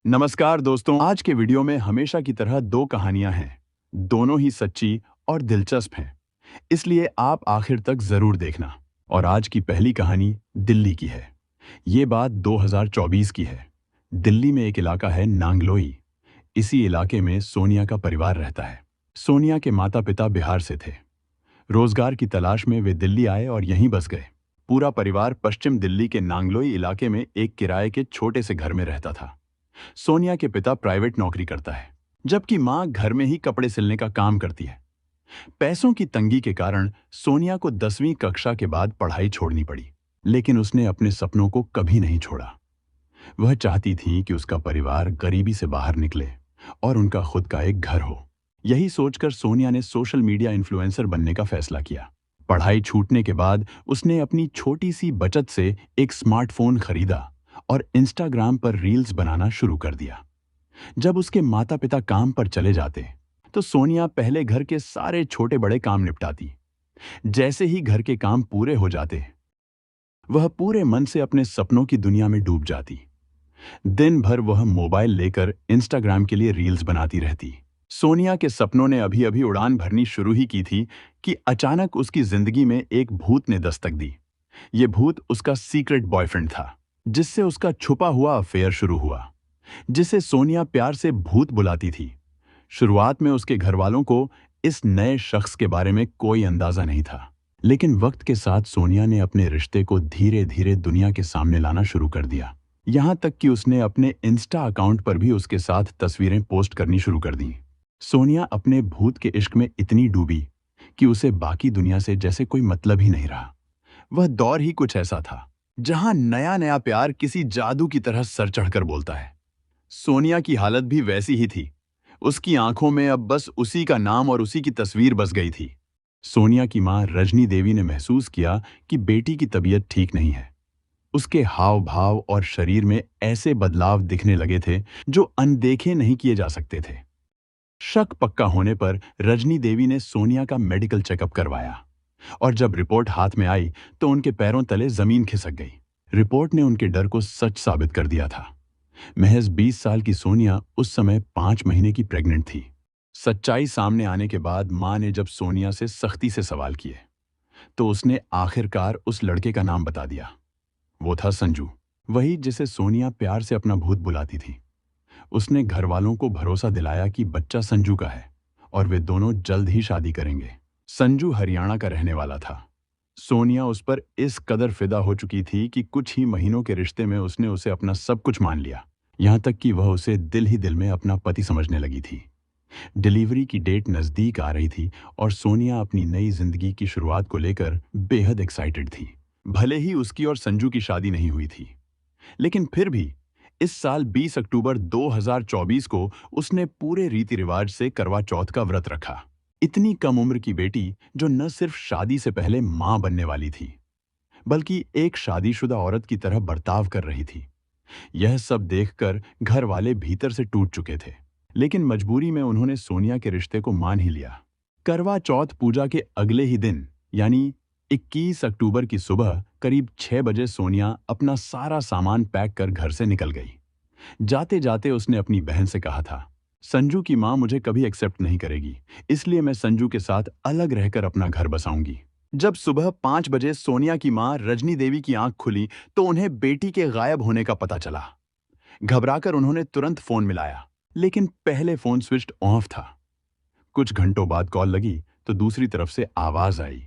नमस्कार दोस्तों, आज के वीडियो में हमेशा की तरह दो कहानियां हैं। दोनों ही सच्ची और दिलचस्प हैं, इसलिए आप आखिर तक जरूर देखना। और आज की पहली कहानी दिल्ली की है। ये बात 2024 की है। दिल्ली में एक इलाका है नांगलोई। इसी इलाके में सोनिया का परिवार रहता है। सोनिया के माता पिता बिहार से थे। रोजगार की तलाश में वे दिल्ली आए और यहीं बस गए। पूरा परिवार पश्चिम दिल्ली के नांगलोई इलाके में एक किराए के छोटे से घर में रहता था। सोनिया के पिता प्राइवेट नौकरी करता है, जबकि मां घर में ही कपड़े सिलने का काम करती है। पैसों की तंगी के कारण सोनिया को 10वीं कक्षा के बाद पढ़ाई छोड़नी पड़ी, लेकिन उसने अपने सपनों को कभी नहीं छोड़ा। वह चाहती थी कि उसका परिवार गरीबी से बाहर निकले और उनका खुद का एक घर हो। यही सोचकर सोनिया ने सोशल मीडिया इन्फ्लुएंसर बनने का फैसला किया। पढ़ाई छूटने के बाद उसने अपनी छोटी सी बचत से एक स्मार्टफोन खरीदा और इंस्टाग्राम पर रील्स बनाना शुरू कर दिया। जब उसके माता पिता काम पर चले जाते तो सोनिया पहले घर के सारे छोटे बड़े काम निपटाती। जैसे ही घर के काम पूरे हो जाते, वह पूरे मन से अपने सपनों की दुनिया में डूब जाती। दिन भर वह मोबाइल लेकर इंस्टाग्राम के लिए रील्स बनाती रहती। सोनिया के सपनों ने अभी अभी उड़ान भरनी शुरू ही की थी कि अचानक उसकी जिंदगी में एक भूत ने दस्तक दी। ये भूत उसका सीक्रेट बॉयफ्रेंड था, जिससे उसका छुपा हुआ अफेयर शुरू हुआ, जिसे सोनिया प्यार से भूत बुलाती थी। शुरुआत में उसके घरवालों को इस नए शख्स के बारे में कोई अंदाजा नहीं था, लेकिन वक्त के साथ सोनिया ने अपने रिश्ते को धीरे धीरे दुनिया के सामने लाना शुरू कर दिया। यहां तक कि उसने अपने इंस्टा अकाउंट पर भी उसके साथ तस्वीरें पोस्ट करनी शुरू कर दी। सोनिया अपने भूत के इश्क में इतनी डूबी कि उसे बाकी दुनिया से जैसे कोई मतलब ही नहीं रहा। वह दौर ही कुछ ऐसा था जहां नया नया प्यार किसी जादू की तरह सर चढ़कर बोलता है। सोनिया की हालत भी वैसी ही थी। उसकी आंखों में अब बस उसी का नाम और उसी की तस्वीर बस गई थी। सोनिया की मां रजनी देवी ने महसूस किया कि बेटी की तबीयत ठीक नहीं है। उसके हाव भाव और शरीर में ऐसे बदलाव दिखने लगे थे जो अनदेखे नहीं किए जा सकते थे। शक पक्का होने पर रजनी देवी ने सोनिया का मेडिकल चेकअप करवाया, और जब रिपोर्ट हाथ में आई तो उनके पैरों तले जमीन खिसक गई। रिपोर्ट ने उनके डर को सच साबित कर दिया था। महज 20 साल की सोनिया उस समय 5 महीने की प्रेग्नेंट थी। सच्चाई सामने आने के बाद मां ने जब सोनिया से सख्ती से सवाल किए तो उसने आखिरकार उस लड़के का नाम बता दिया। वो था संजू, वही जिसे सोनिया प्यार से अपना भूत बुलाती थी। उसने घर वालों को भरोसा दिलाया कि बच्चा संजू का है और वे दोनों जल्द ही शादी करेंगे। संजू हरियाणा का रहने वाला था। सोनिया उस पर इस कदर फिदा हो चुकी थी कि कुछ ही महीनों के रिश्ते में उसने उसे अपना सब कुछ मान लिया। यहाँ तक कि वह उसे दिल ही दिल में अपना पति समझने लगी थी। डिलीवरी की डेट नज़दीक आ रही थी और सोनिया अपनी नई जिंदगी की शुरुआत को लेकर बेहद एक्साइटेड थी। भले ही उसकी और संजू की शादी नहीं हुई थी, लेकिन फिर भी इस साल 20 अक्टूबर 2024 को उसने पूरे रीति रिवाज से करवा चौथ का व्रत रखा। इतनी कम उम्र की बेटी जो न सिर्फ शादी से पहले मां बनने वाली थी, बल्कि एक शादीशुदा औरत की तरह बर्ताव कर रही थी, यह सब देखकर घर वाले भीतर से टूट चुके थे। लेकिन मजबूरी में उन्होंने सोनिया के रिश्ते को मान ही लिया। करवा चौथ पूजा के अगले ही दिन यानी 21 अक्टूबर की सुबह करीब 6 बजे सोनिया अपना सारा सामान पैक कर घर से निकल गई। जाते जाते उसने अपनी बहन से कहा था, संजू की मां मुझे कभी एक्सेप्ट नहीं करेगी, इसलिए मैं संजू के साथ अलग रहकर अपना घर बसाऊंगी। जब सुबह 5 बजे सोनिया की मां रजनी देवी की आंख खुली तो उन्हें बेटी के गायब होने का पता चला। घबराकर उन्होंने तुरंत फोन मिलाया, लेकिन पहले फोन स्विच्ड ऑफ था। कुछ घंटों बाद कॉल लगी तो दूसरी तरफ से आवाज आई,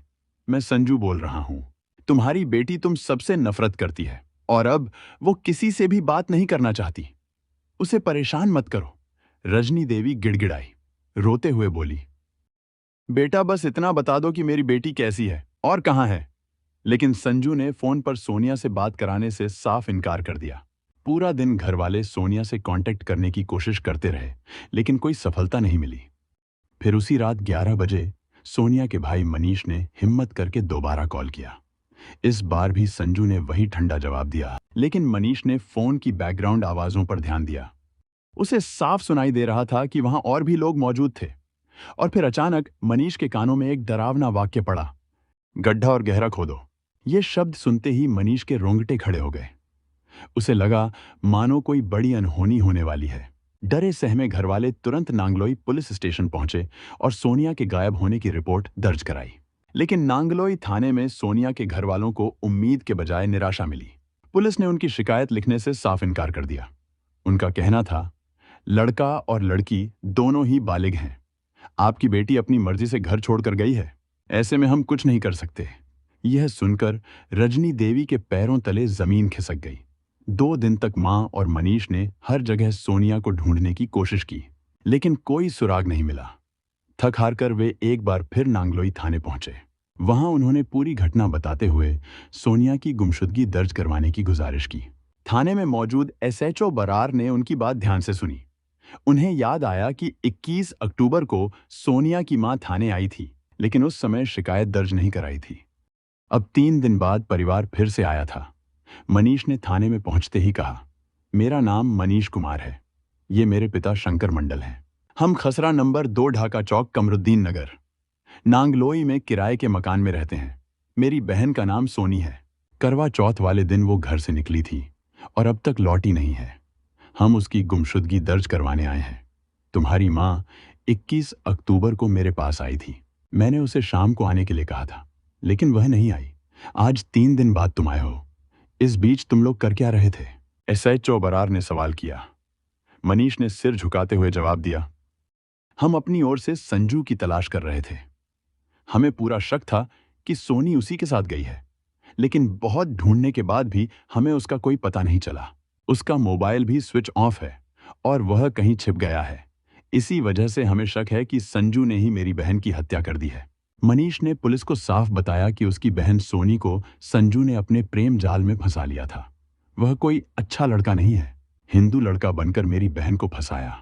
मैं संजू बोल रहा हूं। तुम्हारी बेटी तुम सबसे नफरत करती है और अब वो किसी से भी बात नहीं करना चाहती। उसे परेशान मत करो। रजनी देवी गिड़गिड़ाई, रोते हुए बोली, बेटा बस इतना बता दो कि मेरी बेटी कैसी है और कहां है। लेकिन संजू ने फोन पर सोनिया से बात कराने से साफ इनकार कर दिया। पूरा दिन घर वाले सोनिया से कांटेक्ट करने की कोशिश करते रहे, लेकिन कोई सफलता नहीं मिली। फिर उसी रात 11 बजे सोनिया के भाई मनीष ने हिम्मत करके दोबारा कॉल किया। इस बार भी संजू ने वही ठंडा जवाब दिया, लेकिन मनीष ने फोन की बैकग्राउंड आवाजों पर ध्यान दिया। उसे साफ सुनाई दे रहा था कि वहां और भी लोग मौजूद थे। और फिर अचानक मनीष के कानों में एक डरावना वाक्य पड़ा, गड्ढा और गहरा खोदो। ये शब्द सुनते ही मनीष के रोंगटे खड़े हो गए। उसे लगा मानो कोई बड़ी अनहोनी होने वाली है। डरे सहमे घरवाले तुरंत नांगलोई पुलिस स्टेशन पहुंचे और सोनिया के गायब होने की रिपोर्ट दर्ज कराई। लेकिन नांगलोई थाने में सोनिया के घर वालों को उम्मीद के बजाय निराशा मिली। पुलिस ने उनकी शिकायत लिखने से साफ इनकार कर दिया। उनका कहना था, लड़का और लड़की दोनों ही बालिग हैं। आपकी बेटी अपनी मर्जी से घर छोड़कर गई है, ऐसे में हम कुछ नहीं कर सकते। यह सुनकर रजनी देवी के पैरों तले जमीन खिसक गई। 2 दिन तक मां और मनीष ने हर जगह सोनिया को ढूंढने की कोशिश की, लेकिन कोई सुराग नहीं मिला। थक हार कर वे एक बार फिर नांगलोई थाने पहुंचे। वहां उन्होंने पूरी घटना बताते हुए सोनिया की गुमशुदगी दर्ज करवाने की गुजारिश की। थाने में मौजूद एसएचओ बरार ने उनकी बात ध्यान से सुनी। उन्हें याद आया कि 21 अक्टूबर को सोनिया की मां थाने आई थी, लेकिन उस समय शिकायत दर्ज नहीं कराई थी। अब 3 दिन बाद परिवार फिर से आया था। मनीष ने थाने में पहुंचते ही कहा, मेरा नाम मनीष कुमार है। ये मेरे पिता शंकर मंडल हैं। हम खसरा नंबर 2 ढाका चौक कमरुद्दीन नगर नांगलोई में किराए के मकान में रहते हैं। मेरी बहन का नाम सोनी है। करवा चौथ वाले दिन वो घर से निकली थी और अब तक लौटी नहीं है। हम उसकी गुमशुदगी दर्ज करवाने आए हैं। तुम्हारी माँ 21 अक्टूबर को मेरे पास आई थी। मैंने उसे शाम को आने के लिए कहा था, लेकिन वह नहीं आई। आज 3 दिन बाद तुम आए हो। इस बीच तुम लोग कर क्या रहे थे? एसएचओ बरार ने सवाल किया। मनीष ने सिर झुकाते हुए जवाब दिया, हम अपनी ओर से संजू की तलाश कर रहे थे। हमें पूरा शक था कि सोनी उसी के साथ गई है, लेकिन बहुत ढूंढने के बाद भी हमें उसका कोई पता नहीं चला। उसका मोबाइल भी स्विच ऑफ है और वह कहीं छिप गया है। इसी वजह से हमें शक है कि संजू ने ही मेरी बहन की हत्या कर दी है। मनीष ने पुलिस को साफ बताया कि उसकी बहन सोनी को संजू ने अपने प्रेम जाल में फंसा लिया था। वह कोई अच्छा लड़का नहीं है। हिंदू लड़का बनकर मेरी बहन को फंसाया,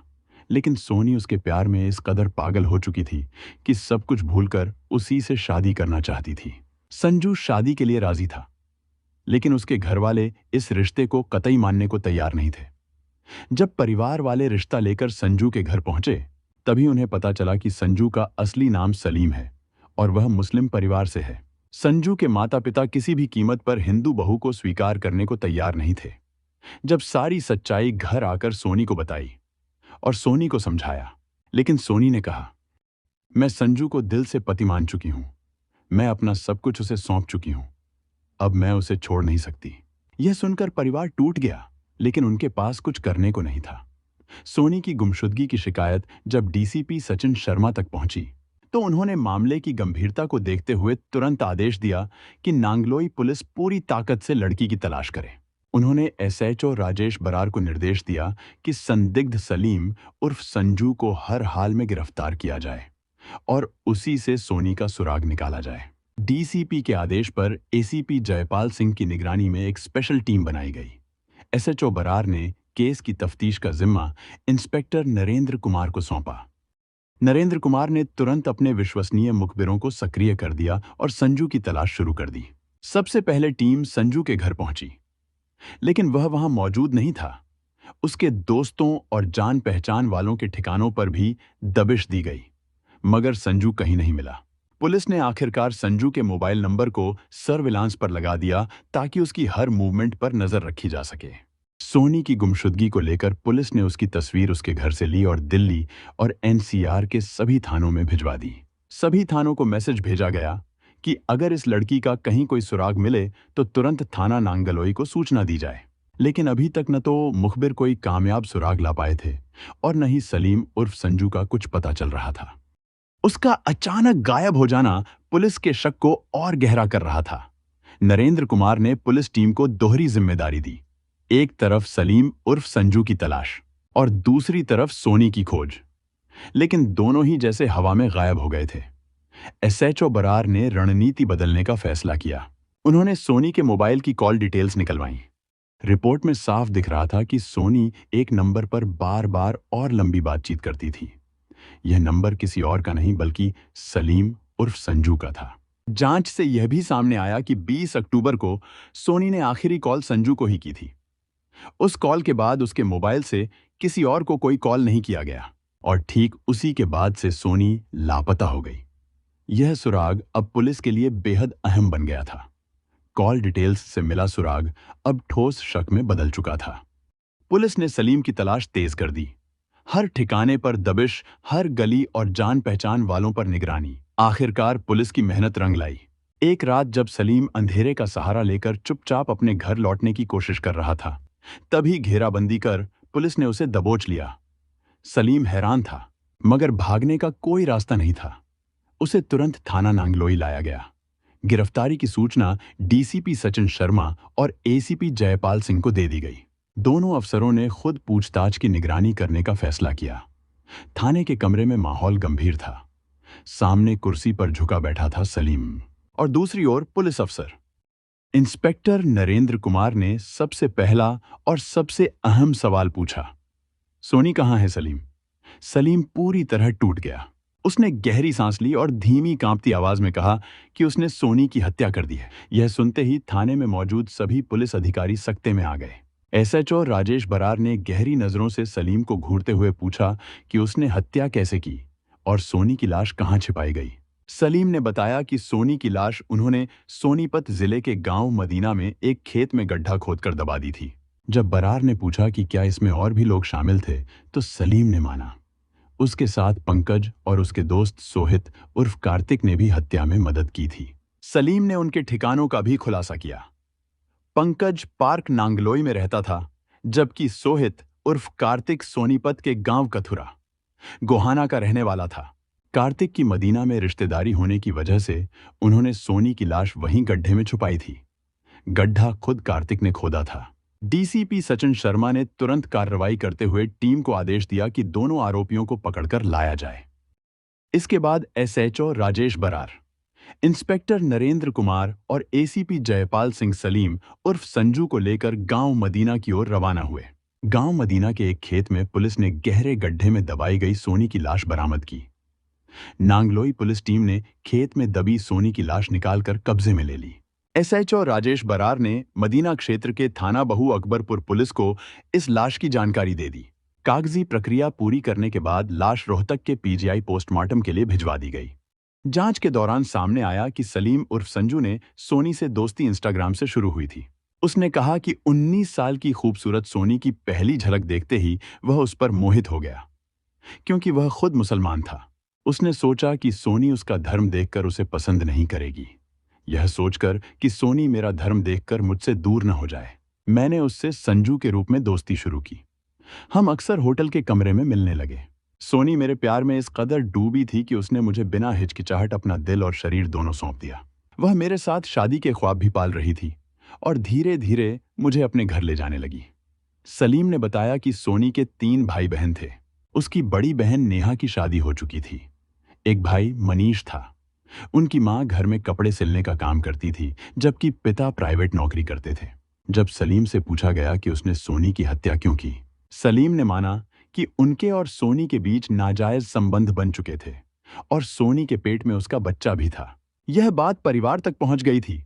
लेकिन सोनी उसके प्यार में इस कदर पागल हो चुकी थी कि सब कुछ भूलकर उसी से शादी करना चाहती थी। संजू शादी के लिए राजी था, लेकिन उसके घरवाले इस रिश्ते को कतई मानने को तैयार नहीं थे। जब परिवार वाले रिश्ता लेकर संजू के घर पहुंचे, तभी उन्हें पता चला कि संजू का असली नाम सलीम है और वह मुस्लिम परिवार से है। संजू के माता पिता किसी भी कीमत पर हिंदू बहू को स्वीकार करने को तैयार नहीं थे। जब सारी सच्चाई घर आकर सोनी को बताई और सोनी को समझाया, लेकिन सोनी ने कहा, मैं संजू को दिल से पति मान चुकी हूं। मैं अपना सब कुछ उसे सौंप चुकी हूं। अब मैं उसे छोड़ नहीं सकती। यह सुनकर परिवार टूट गया, लेकिन उनके पास कुछ करने को नहीं था। सोनी की गुमशुदगी की शिकायत जब डीसीपी सचिन शर्मा तक पहुंची, तो उन्होंने मामले की गंभीरता को देखते हुए तुरंत आदेश दिया कि नांगलोई पुलिस पूरी ताकत से लड़की की तलाश करे। उन्होंने एसएचओ राजेश बरार को निर्देश दिया कि संदिग्ध सलीम उर्फ संजू को हर हाल में गिरफ्तार किया जाए और उसी से सोनी का सुराग निकाला जाए। डीसीपी के आदेश पर एसीपी जयपाल सिंह की निगरानी में एक स्पेशल टीम बनाई गई। एसएचओ बरार ने केस की तफ्तीश का जिम्मा इंस्पेक्टर नरेंद्र कुमार को सौंपा। नरेंद्र कुमार ने तुरंत अपने विश्वसनीय मुखबिरों को सक्रिय कर दिया और संजू की तलाश शुरू कर दी। सबसे पहले टीम संजू के घर पहुंची, लेकिन वह वहां मौजूद नहीं था। उसके दोस्तों और जान पहचान वालों के ठिकानों पर भी दबिश दी गई, मगर संजू कहीं नहीं मिला। पुलिस ने आखिरकार संजू के मोबाइल नंबर को सर्विलांस पर लगा दिया ताकि उसकी हर मूवमेंट पर नजर रखी जा सके। सोनी की गुमशुदगी को लेकर पुलिस ने उसकी तस्वीर उसके घर से ली और दिल्ली और एनसीआर के सभी थानों में भिजवा दी। सभी थानों को मैसेज भेजा गया कि अगर इस लड़की का कहीं कोई सुराग मिले तो तुरंत थाना नांगलोई को सूचना दी जाए। लेकिन अभी तक न तो मुखबिर कोई कामयाब सुराग ला पाए थे और न ही सलीम उर्फ संजू का कुछ पता चल रहा था। उसका अचानक गायब हो जाना पुलिस के शक को और गहरा कर रहा था। नरेंद्र कुमार ने पुलिस टीम को दोहरी जिम्मेदारी दी। एक तरफ सलीम उर्फ संजू की तलाश और दूसरी तरफ सोनी की खोज, लेकिन दोनों ही जैसे हवा में गायब हो गए थे। एसएचओ बरार ने रणनीति बदलने का फैसला किया। उन्होंने सोनी के मोबाइल की कॉल डिटेल्स निकलवाईं। रिपोर्ट में साफ दिख रहा था कि सोनी एक नंबर पर बार बार और लंबी बातचीत करती थी। यह नंबर किसी और का नहीं बल्कि सलीम उर्फ संजू का था। जांच से यह भी सामने आया कि 20 अक्टूबर को सोनी ने आखिरी कॉल संजू को ही की थी। उस कॉल के बाद उसके मोबाइल से किसी और को कोई कॉल नहीं किया गया और ठीक उसी के बाद से सोनी लापता हो गई। यह सुराग अब पुलिस के लिए बेहद अहम बन गया था। कॉल डिटेल्स से मिला सुराग अब ठोस शक में बदल चुका था। पुलिस ने सलीम की तलाश तेज कर दी। हर ठिकाने पर दबिश, हर गली और जान पहचान वालों पर निगरानी। आखिरकार पुलिस की मेहनत रंग लाई। एक रात जब सलीम अंधेरे का सहारा लेकर चुपचाप अपने घर लौटने की कोशिश कर रहा था, तभी घेराबंदी कर पुलिस ने उसे दबोच लिया। सलीम हैरान था, मगर भागने का कोई रास्ता नहीं था। उसे तुरंत थाना नांगलोई लाया गया। गिरफ्तारी की सूचना डीसीपी सचिन शर्मा और एसीपी जयपाल सिंह को दे दी गई। दोनों अफसरों ने खुद पूछताछ की निगरानी करने का फैसला किया। थाने के कमरे में माहौल गंभीर था। सामने कुर्सी पर झुका बैठा था सलीम और दूसरी ओर पुलिस अफसर। इंस्पेक्टर नरेंद्र कुमार ने सबसे पहला और सबसे अहम सवाल पूछा, सोनी कहाँ है सलीम? सलीम पूरी तरह टूट गया। उसने गहरी सांस ली और धीमी कांपती आवाज में कहा कि उसने सोनी की हत्या कर दी है। यह सुनते ही थाने में मौजूद सभी पुलिस अधिकारी सकते में आ गए। एसएचओ राजेश बरार ने गहरी नजरों से सलीम को घूरते हुए पूछा कि उसने हत्या कैसे की और सोनी की लाश कहाँ छिपाई गई। सलीम ने बताया कि सोनी की लाश उन्होंने सोनीपत जिले के गांव मदीना में एक खेत में गड्ढा खोदकर दबा दी थी। जब बरार ने पूछा कि क्या इसमें और भी लोग शामिल थे, तो सलीम ने माना। उसके साथ पंकज और उसके दोस्त सोहित उर्फ कार्तिक ने भी हत्या में मदद की थी। सलीम ने उनके ठिकानों का भी खुलासा किया। पंकज पार्क नांगलोई में रहता था, जबकि सोहित उर्फ कार्तिक सोनीपत के गांव कथुरा गोहाना का रहने वाला था। कार्तिक की मदीना में रिश्तेदारी होने की वजह से उन्होंने सोनी की लाश वहीं गड्ढे में छुपाई थी। गड्ढा खुद कार्तिक ने खोदा था। डीसीपी सचिन शर्मा ने तुरंत कार्रवाई करते हुए टीम को आदेश दिया कि दोनों आरोपियों को पकड़कर लाया जाए। इसके बाद एसएचओ राजेश बरार, इंस्पेक्टर नरेंद्र कुमार और एसीपी जयपाल सिंह सलीम उर्फ संजू को लेकर गांव मदीना की ओर रवाना हुए। गांव मदीना के एक खेत में पुलिस ने गहरे गड्ढे में दबाई गई सोनी की लाश बरामद की। नांगलोई पुलिस टीम ने खेत में दबी सोनी की लाश निकालकर कब्जे में ले ली। एसएचओ राजेश बरार ने मदीना क्षेत्र के थाना बहु अकबरपुर पुलिस को इस लाश की जानकारी दे दी। कागजी प्रक्रिया पूरी करने के बाद लाश रोहतक के पीजीआई पोस्टमार्टम के लिए भिजवा दी गई। जांच के दौरान सामने आया कि सलीम उर्फ संजू ने सोनी से दोस्ती इंस्टाग्राम से शुरू हुई थी। उसने कहा कि 19 साल की खूबसूरत सोनी की पहली झलक देखते ही वह उस पर मोहित हो गया, क्योंकि वह खुद मुसलमान था। उसने सोचा कि सोनी उसका धर्म देखकर उसे पसंद नहीं करेगी। यह सोचकर कि सोनी मेरा धर्म देखकर मुझसे दूर न हो जाए, मैंने उससे संजू के रूप में दोस्ती शुरू की। हम अक्सर होटल के कमरे में मिलने लगे। सोनी मेरे प्यार में इस कदर डूबी थी कि उसने मुझे बिना हिचकिचाहट अपना दिल और शरीर दोनों सौंप दिया। वह मेरे साथ शादी के ख्वाब भी पाल रही थी और धीरे धीरे मुझे अपने घर ले जाने लगी। सलीम ने बताया कि सोनी के 3 भाई बहन थे। उसकी बड़ी बहन नेहा की शादी हो चुकी थी। एक भाई मनीष था। उनकी मां घर में कपड़े सिलने का काम करती थी, जबकि पिता प्राइवेट नौकरी करते थे। जब सलीम से पूछा गया कि उसने सोनी की हत्या क्यों की, सलीम ने माना कि उनके और सोनी के बीच नाजायज संबंध बन चुके थे और सोनी के पेट में उसका बच्चा भी था। यह बात परिवार तक पहुंच गई थी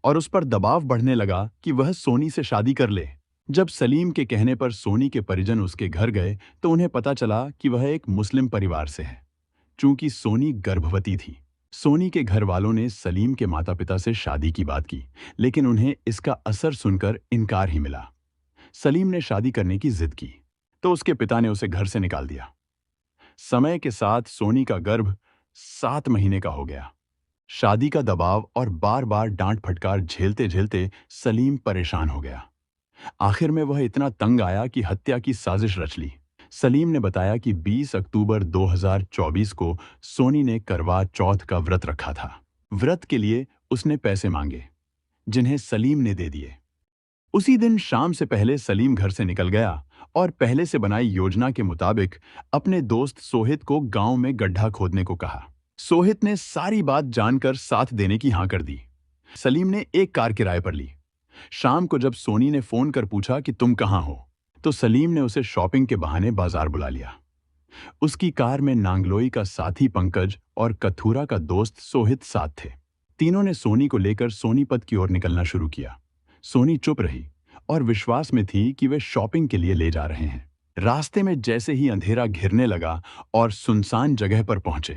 और उस पर दबाव बढ़ने लगा कि वह सोनी से शादी कर ले। जब सलीम के कहने पर सोनी के परिजन उसके घर गए तो उन्हें पता चला कि वह एक मुस्लिम परिवार से है। चूंकि सोनी गर्भवती थी, सोनी के घर वालों ने सलीम के माता पिता से शादी की बात की, लेकिन उन्हें इसका असर सुनकर इनकार ही मिला। सलीम ने शादी करने की जिद की तो उसके पिता ने उसे घर से निकाल दिया। समय के साथ सोनी का गर्भ 7 महीने का हो गया। शादी का दबाव और बार बार डांट फटकार झेलते झेलते सलीम परेशान हो गया। आखिर में वह इतना तंग आया कि हत्या की साजिश रच ली। सलीम ने बताया कि 20 अक्टूबर 2024 को सोनी ने करवा चौथ का व्रत रखा था। व्रत के लिए उसने पैसे मांगे, जिन्हें सलीम ने दे दिए। उसी दिन शाम से पहले सलीम घर से निकल गया और पहले से बनाई योजना के मुताबिक अपने दोस्त सोहित को गांव में गड्ढा खोदने को कहा। सोहित ने सारी बात जानकर साथ देने की हां कर दी। सलीम ने एक कार किराए पर ली। शाम को जब सोनी ने फोन कर पूछा कि तुम कहां हो, तो सलीम ने उसे शॉपिंग के बहाने बाजार बुला लिया। उसकी कार में नांगलोई का साथी पंकज और कथूरा का दोस्त सोहित साथ थे। तीनों ने सोनी को लेकर सोनीपत की ओर निकलना शुरू किया। सोनी चुप रही और विश्वास में थी कि वे शॉपिंग के लिए ले जा रहे हैं। रास्ते में जैसे ही अंधेरा घिरने लगा और सुनसान जगह पर पहुंचे,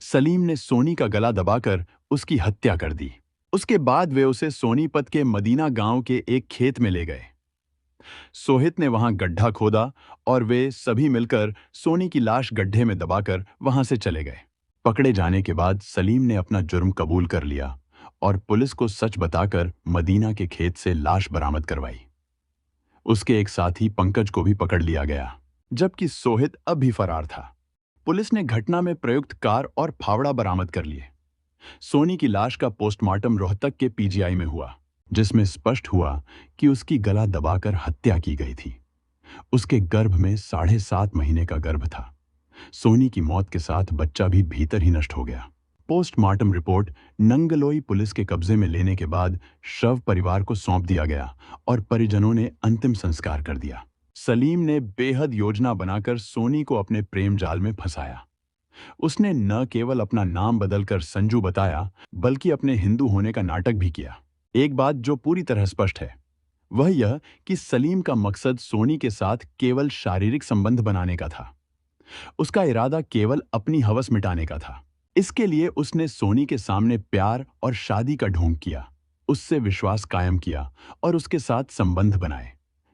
सलीम ने सोनी का गला दबाकर उसकी हत्या कर दी। उसके बाद वे उसे सोनीपत के मदीना गांव के एक खेत में ले गए। सोहित ने वहां गड्ढा खोदा और वे सभी मिलकर सोनी की लाश गड्ढे में दबाकर वहां से चले गए। पकड़े जाने के बाद सलीम ने अपना जुर्म कबूल कर लिया और पुलिस को सच बताकर मदीना के खेत से लाश बरामद करवाई। उसके एक साथी पंकज को भी पकड़ लिया गया, जबकि सोहित अब भी फरार था। पुलिस ने घटना में प्रयुक्त कार और फावड़ा बरामद कर लिए। सोनी की लाश का पोस्टमार्टम रोहतक के पीजीआई में हुआ, जिसमें स्पष्ट हुआ कि उसकी गला दबाकर हत्या की गई थी। उसके गर्भ में 7.5 महीने का गर्भ था। सोनी की मौत के साथ बच्चा भी भीतर ही नष्ट हो गया। पोस्टमार्टम रिपोर्ट नंगलोई पुलिस के कब्जे में लेने के बाद शव परिवार को सौंप दिया गया और परिजनों ने अंतिम संस्कार कर दिया। सलीम ने बेहद योजना बनाकर सोनी को अपने प्रेम जाल में फंसाया। उसने न केवल अपना नाम बदलकर संजू बताया, बल्कि अपने हिंदू होने का नाटक भी किया। एक बात जो पूरी तरह स्पष्ट है, वह यह कि सलीम का मकसद सोनी के साथ केवल शारीरिक संबंध बनाने का था। उसका इरादा केवल अपनी हवस मिटाने का था। इसके लिए उसने सोनी के सामने प्यार और शादी का ढोंग किया, उससे विश्वास कायम किया और उसके साथ संबंध बनाए।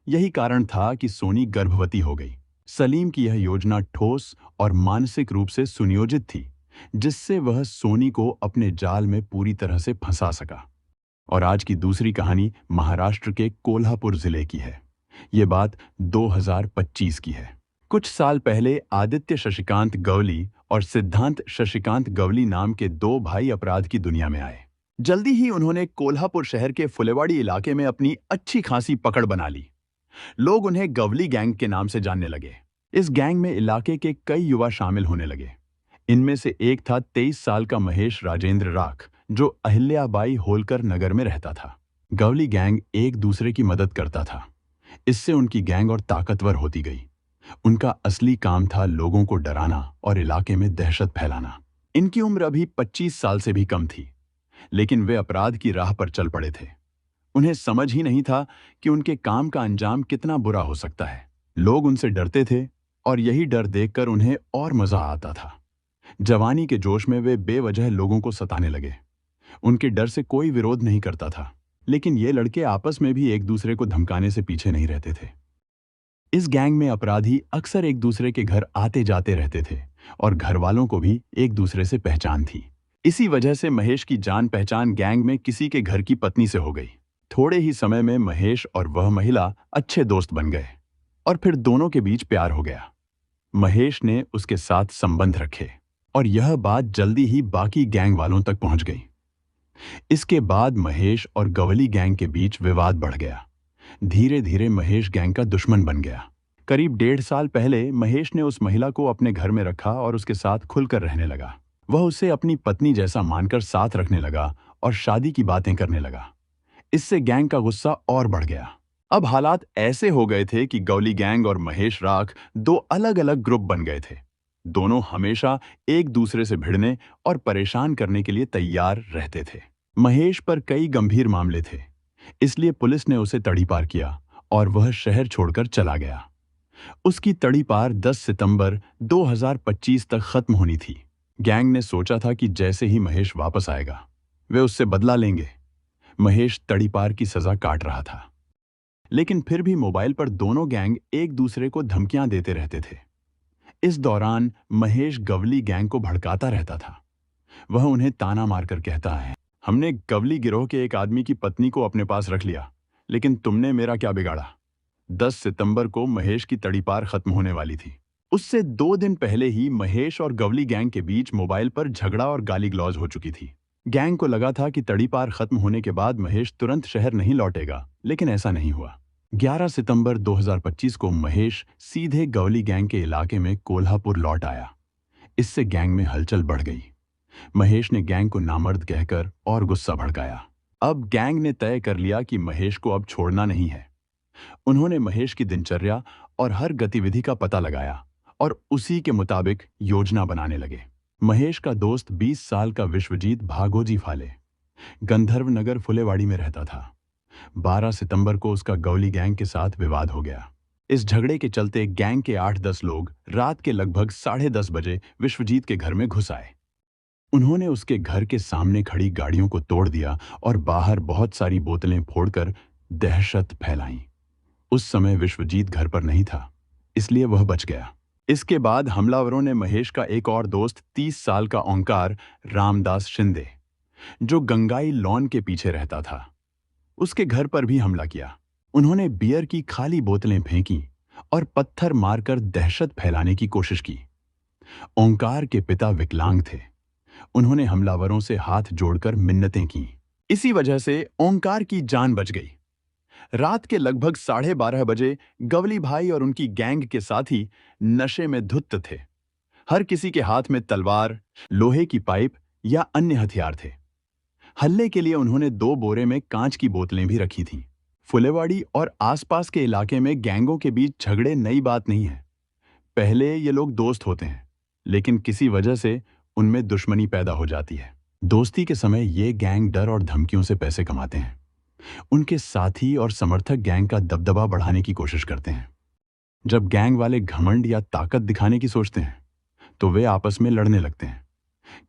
यही कारण था कि सोनी गर्भवती हो गई। सलीम की यह योजना ठोस और मानसिक रूप से सुनियोजित थी, जिससे वह सोनी को अपने जाल में पूरी तरह से फंसा सका। और आज की दूसरी कहानी महाराष्ट्र के कोल्हापुर जिले की है। ये बात 2025 की है। कुछ साल पहले आदित्य शशिकांत गवली और सिद्धांत शशिकांत गवली नाम के दो भाई अपराध की दुनिया में आए। जल्दी ही उन्होंने कोल्हापुर शहर के फुलेवाड़ी इलाके में अपनी अच्छी खासी पकड़ बना ली। लोग उन्हें गवली गैंग के नाम से जानने लगे। इस गैंग में इलाके के कई युवा शामिल होने लगे। इनमें से एक था 23 साल का महेश राजेंद्र राख, जो अहिल्याबाई होलकर नगर में रहता था। गवली गैंग एक दूसरे की मदद करता था। इससे उनकी गैंग और ताकतवर होती गई। उनका असली काम था लोगों को डराना और इलाके में दहशत फैलाना। इनकी उम्र अभी 25 साल से भी कम थी, लेकिन वे अपराध की राह पर चल पड़े थे। उन्हें समझ ही नहीं था कि उनके काम का अंजाम कितना बुरा हो सकता है। लोग उनसे डरते थे और यही डर देखकर उन्हें और मजा आता था। जवानी के जोश में वे बेवजह लोगों को सताने लगे। उनके डर से कोई विरोध नहीं करता था, लेकिन ये लड़के आपस में भी एक दूसरे को धमकाने से पीछे नहीं रहते थे। इस गैंग में अपराधी अक्सर एक दूसरे के घर आते जाते रहते थे और घर वालों को भी एक दूसरे से पहचान थी। इसी वजह से महेश की जान पहचान गैंग में किसी के घर की पत्नी से हो गई। थोड़े ही समय में महेश और वह महिला अच्छे दोस्त बन गए और फिर दोनों के बीच प्यार हो गया। महेश ने उसके साथ संबंध रखे और यह बात जल्दी ही बाकी गैंग वालों तक पहुंच गई। इसके बाद महेश और गवली गैंग के बीच विवाद बढ़ गया। धीरे धीरे महेश गैंग का दुश्मन बन गया। करीब 1.5 साल पहले महेश ने उस महिला को अपने घर में रखा और उसके साथ खुलकर रहने लगा। वह उसे अपनी पत्नी जैसा मानकर साथ रखने लगा और शादी की बातें करने लगा। इससे गैंग का गुस्सा और बढ़ गया। अब हालात ऐसे हो गए थे कि गवली गैंग और महेश राख दो अलग अलग ग्रुप बन गए थे। दोनों हमेशा एक दूसरे से भिड़ने और परेशान करने के लिए तैयार रहते थे। महेश पर कई गंभीर मामले थे, इसलिए पुलिस ने उसे तड़ीपार किया और वह शहर छोड़कर चला गया। उसकी तड़ीपार 10 सितंबर 2025 तक खत्म होनी थी। गैंग ने सोचा था कि जैसे ही महेश वापस आएगा, वे उससे बदला लेंगे। महेश तड़ीपार की सजा काट रहा था, लेकिन फिर भी मोबाइल पर दोनों गैंग एक दूसरे को धमकियां देते रहते थे। इस दौरान महेश गवली गैंग को भड़काता रहता था। वह उन्हें ताना मारकर कहता है, हमने गवली गिरोह के एक आदमी की पत्नी को अपने पास रख लिया, लेकिन तुमने मेरा क्या बिगाड़ा। 10 सितंबर को महेश की तड़ीपार खत्म होने वाली थी। उससे 2 दिन पहले ही महेश और गवली गैंग के बीच मोबाइल पर झगड़ा और गाली गलौज हो चुकी थी। गैंग को लगा था कि तड़ीपार खत्म होने के बाद महेश तुरंत शहर नहीं लौटेगा, लेकिन ऐसा नहीं हुआ। 11 सितंबर 2025 को महेश सीधे गवली गैंग के इलाके में कोल्हापुर लौट आया। इससे गैंग में हलचल बढ़ गई। महेश ने गैंग को नामर्द कहकर और गुस्सा भड़काया। अब गैंग ने तय कर लिया कि महेश को अब छोड़ना नहीं है। उन्होंने महेश की दिनचर्या और हर गतिविधि का पता लगाया और उसी के मुताबिक योजना बनाने लगे। महेश का दोस्त 20 साल का विश्वजीत भागोजी फाले गंधर्व नगर फुलेवाड़ी में रहता था। 12 सितंबर को उसका गवली गैंग के साथ विवाद हो गया। इस झगड़े के चलते गैंग के 8-10 लोग रात के लगभग 10:30 बजे विश्वजीत के घर में घुस आए। उन्होंने उसके घर के सामने खड़ी गाड़ियों को तोड़ दिया और बाहर बहुत सारी बोतलें फोड़कर दहशत फैलाई। उस समय विश्वजीत घर पर नहीं था, इसलिए वह बच गया। इसके बाद हमलावरों ने महेश का एक और दोस्त 30 साल का ओंकार रामदास शिंदे, जो गंगाई लॉन के पीछे रहता था, उसके घर पर भी हमला किया। उन्होंने बियर की खाली बोतलें फेंकी और पत्थर मारकर दहशत फैलाने की कोशिश की। ओंकार के पिता विकलांग थे। उन्होंने हमलावरों से हाथ जोड़कर मिन्नतें की। इसी वजह से ओंकार की जान बच गई। रात के लगभग 12:30 बजे गवली भाई और उनकी गैंग के साथी नशे में धुत थे। हर किसी के हाथ में तलवार, लोहे की पाइप या अन्य हथियार थे। हल्ले के लिए उन्होंने 2 बोरे में कांच की बोतलें भी रखी थीं। फुलेवाड़ी और आसपास के इलाके में गैंगों के बीच झगड़े नई बात नहीं है। पहले ये लोग दोस्त होते हैं, लेकिन किसी वजह से उनमें दुश्मनी पैदा हो जाती है। दोस्ती के समय ये गैंग डर और धमकियों से पैसे कमाते हैं। उनके साथी और समर्थक गैंग का दबदबा बढ़ाने की कोशिश करते हैं। जब गैंग वाले घमंड या ताकत दिखाने की सोचते हैं, तो वे आपस में लड़ने लगते हैं।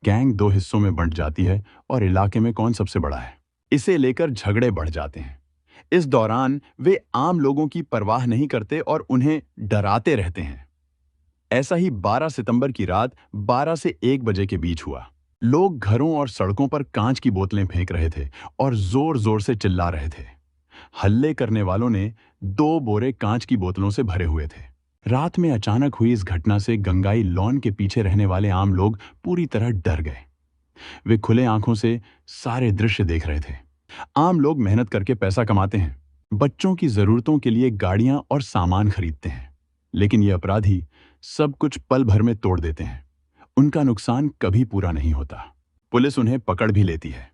गैंग 2 हिस्सों में बंट जाती है और इलाके में कौन सबसे बड़ा है, इसे लेकर झगड़े बढ़ जाते हैं। इस दौरान वे आम लोगों की परवाह नहीं करते और उन्हें डराते रहते हैं। ऐसा ही 12 सितंबर की रात 12 से 1 बजे के बीच हुआ। लोग घरों और सड़कों पर कांच की बोतलें फेंक रहे थे और जोर जोर से चिल्ला रहे थे। हल्ले करने वालों ने 2 बोरे कांच की बोतलों से भरे हुए थे। रात में अचानक हुई इस घटना से गंगाई लॉन के पीछे रहने वाले आम लोग पूरी तरह डर गए। वे खुले आंखों से सारे दृश्य देख रहे थे। आम लोग मेहनत करके पैसा कमाते हैं, बच्चों की जरूरतों के लिए गाड़ियां और सामान खरीदते हैं, लेकिन ये अपराधी सब कुछ पल भर में तोड़ देते हैं। उनका नुकसान कभी पूरा नहीं होता। पुलिस उन्हें पकड़ भी लेती है,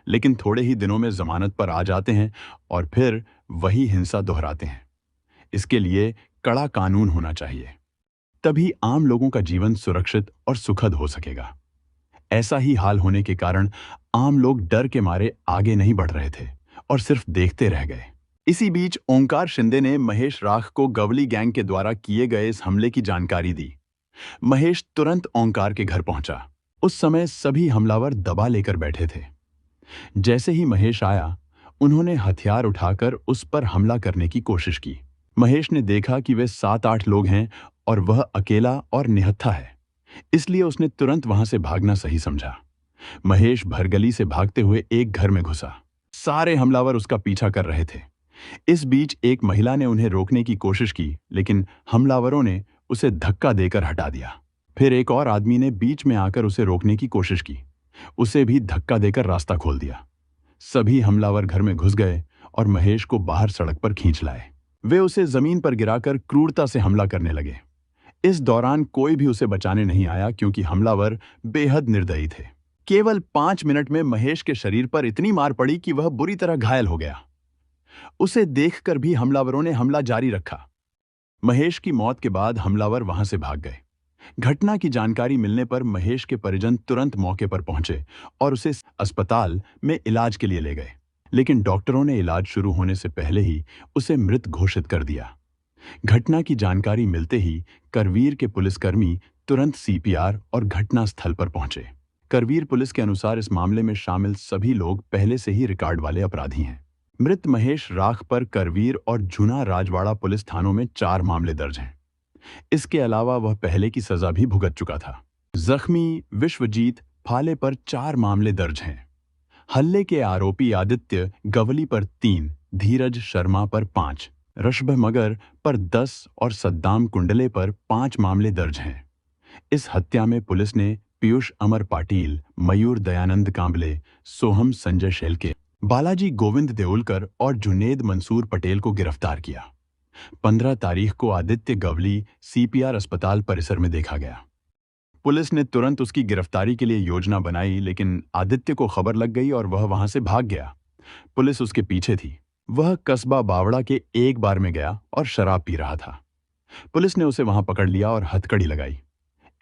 लेकिन थोड़े ही दिनों में जमानत पर आ जाते हैं और फिर वही हिंसा दोहराते हैं। इसके लिए कड़ा कानून होना चाहिए, तभी आम लोगों का जीवन सुरक्षित और सुखद हो सकेगा। ऐसा ही हाल होने के कारण आम लोग डर के मारे आगे नहीं बढ़ रहे थे और सिर्फ देखते रह गए। इसी बीच ओंकार शिंदे ने महेश राख को गवली गैंग के द्वारा किए गए इस हमले की जानकारी दी। महेश तुरंत ओंकार के घर पहुंचा। उस समय सभी हमलावर दबा लेकर बैठे थे। जैसे ही महेश आया, उन्होंने हथियार उठाकर उस पर हमला करने की कोशिश की। महेश ने देखा कि वे 7-8 लोग हैं और वह अकेला और निहत्था है, इसलिए उसने तुरंत वहां से भागना सही समझा। महेश भरगली से भागते हुए एक घर में घुसा। सारे हमलावर उसका पीछा कर रहे थे। इस बीच एक महिला ने उन्हें रोकने की कोशिश की, लेकिन हमलावरों ने उसे धक्का देकर हटा दिया। फिर एक और आदमी ने बीच में आकर उसे रोकने की कोशिश की, उसे भी धक्का देकर रास्ता खोल दिया। सभी हमलावर घर में घुस गए और महेश को बाहर सड़क पर खींच लाए। वे उसे जमीन पर गिराकर क्रूरता से हमला करने लगे। इस दौरान कोई भी उसे बचाने नहीं आया, क्योंकि हमलावर बेहद निर्दयी थे। केवल 5 मिनट में महेश के शरीर पर इतनी मार पड़ी कि वह बुरी तरह घायल हो गया। उसे देखकर भी हमलावरों ने हमला जारी रखा। महेश की मौत के बाद हमलावर वहां से भाग गए। घटना की जानकारी मिलने पर महेश के परिजन तुरंत मौके पर पहुंचे और उसे अस्पताल में इलाज के लिए ले गए, लेकिन डॉक्टरों ने इलाज शुरू होने से पहले ही उसे मृत घोषित कर दिया। घटना की जानकारी मिलते ही करवीर के पुलिसकर्मी तुरंत सीपीआर और घटना स्थल पर पहुंचे। करवीर पुलिस के अनुसार इस मामले में शामिल सभी लोग पहले से ही रिकॉर्ड वाले अपराधी हैं। मृत महेश राख पर करवीर और झुना राजवाड़ा पुलिस थानों में 4 मामले दर्ज हैं। इसके अलावा वह पहले की सजा भी भुगत चुका था। जख्मी विश्वजीत फाले पर 4 मामले दर्ज हैं। हल्ले के आरोपी आदित्य गवली पर 3, धीरज शर्मा पर 5, रशभ मगर पर 10 और सद्दाम कुंडले पर 5 मामले दर्ज हैं। इस हत्या में पुलिस ने पीयूष अमर पाटिल, मयूर दयानंद कांबले, सोहम संजय शेलके, बालाजी गोविंद देओलकर और जुनेद मंसूर पटेल को गिरफ्तार किया। 15 तारीख को आदित्य गवली सीपीआर अस्पताल परिसर में देखा गया। पुलिस ने तुरंत उसकी गिरफ्तारी के लिए योजना बनाई, लेकिन आदित्य को खबर लग गई और वह वहां से भाग गया। पुलिस उसके पीछे थी। वह कस्बा बावड़ा के एक बार में गया और शराब पी रहा था। पुलिस ने उसे वहां पकड़ लिया और हथकड़ी लगाई।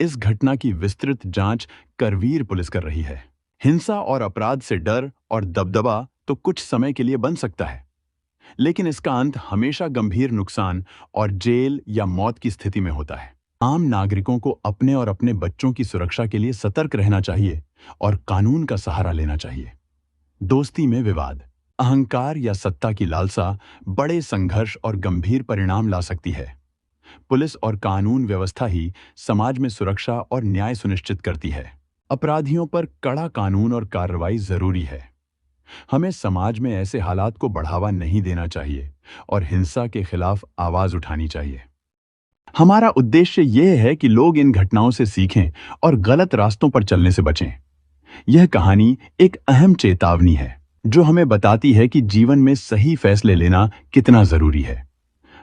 इस घटना की विस्तृत जांच करवीर पुलिस कर रही है। हिंसा और अपराध से डर और दबदबा तो कुछ समय के लिए बन सकता है, लेकिन इसका अंत हमेशा गंभीर नुकसान और जेल या मौत की स्थिति में होता है। आम नागरिकों को अपने और अपने बच्चों की सुरक्षा के लिए सतर्क रहना चाहिए और कानून का सहारा लेना चाहिए। दोस्ती में विवाद, अहंकार या सत्ता की लालसा बड़े संघर्ष और गंभीर परिणाम ला सकती है। पुलिस और कानून व्यवस्था ही समाज में सुरक्षा और न्याय सुनिश्चित करती है। अपराधियों पर कड़ा कानून और कार्रवाई जरूरी है। हमें समाज में ऐसे हालात को बढ़ावा नहीं देना चाहिए और हिंसा के खिलाफ आवाज उठानी चाहिए। हमारा उद्देश्य यह है कि लोग इन घटनाओं से सीखें और गलत रास्तों पर चलने से बचें। यह कहानी एक अहम चेतावनी है जो हमें बताती है कि जीवन में सही फैसले लेना कितना जरूरी है।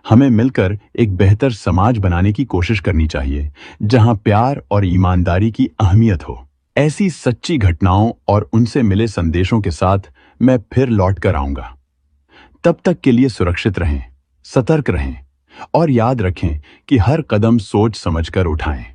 हमें मिलकर एक बेहतर समाज बनाने की कोशिश करनी चाहिए जहां प्यार और ईमानदारी की अहमियत हो। ऐसी सच्ची घटनाओं और उनसे मिले संदेशों के साथ मैं फिर लौट कर आऊंगा। तब तक के लिए सुरक्षित रहें, सतर्क रहें और याद रखें कि हर कदम सोच समझकर उठाएं।